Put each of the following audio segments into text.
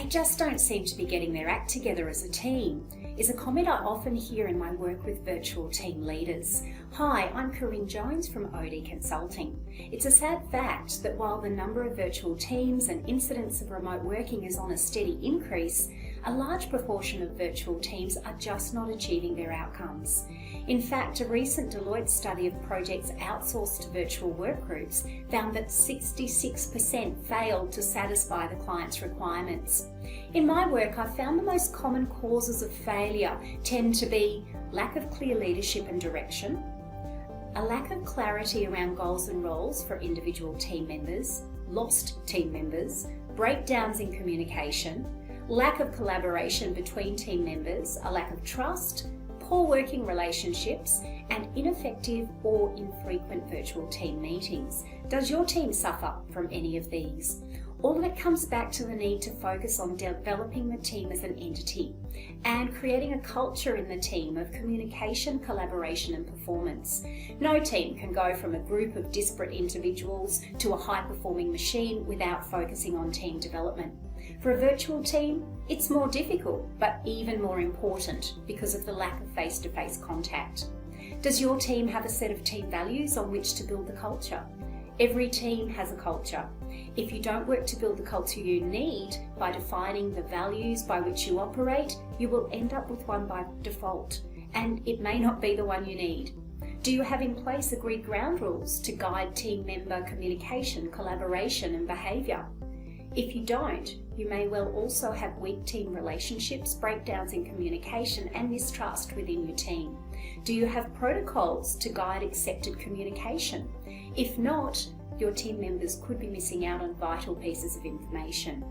they just don't seem to be getting their act together as a team, is a comment I often hear in my work with virtual team leaders. Hi, I'm Korrine Jones from OD Consulting. It's a sad fact that while the number of virtual teams and incidents of remote working is on a steady increase, a large proportion of virtual teams are just not achieving their outcomes. In fact, a recent Deloitte study of projects outsourced to virtual work groups found that 66% failed to satisfy the client's requirements. In my work, I've found the most common causes of failure tend to be lack of clear leadership and direction, a lack of clarity around goals and roles for individual team members, lost team members, breakdowns in communication, lack of collaboration between team members, a lack of trust, poor working relationships, and ineffective or infrequent virtual team meetings. Does your team suffer from any of these? All of it comes back to the need to focus on developing the team as an entity and creating a culture in the team of communication, collaboration, and performance. No team can go from a group of disparate individuals to a high-performing machine without focusing on team development. For a virtual team, it's more difficult, but even more important because of the lack of face-to-face contact. Does your team have a set of team values on which to build the culture? Every team has a culture. If you don't work to build the culture you need by defining the values by which you operate, you will end up with one by default, and it may not be the one you need. Do you have in place agreed ground rules to guide team member communication, collaboration, and behaviour? If you don't, you may well also have weak team relationships, breakdowns in communication, and mistrust within your team. Do you have protocols to guide accepted communication? If not, your team members could be missing out on vital pieces of information.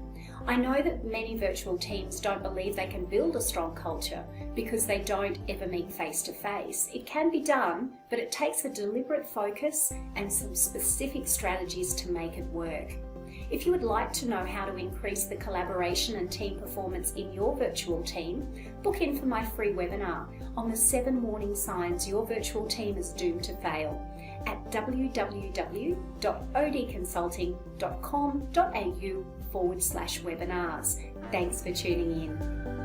I know that many virtual teams don't believe they can build a strong culture because they don't ever meet face to face. It can be done, but it takes a deliberate focus and some specific strategies to make it work. If you would like to know how to increase the collaboration and team performance in your virtual team, book in for my free webinar on the 7 warning signs your virtual team is doomed to fail at www.odconsulting.com.au/webinars. Thanks for tuning in.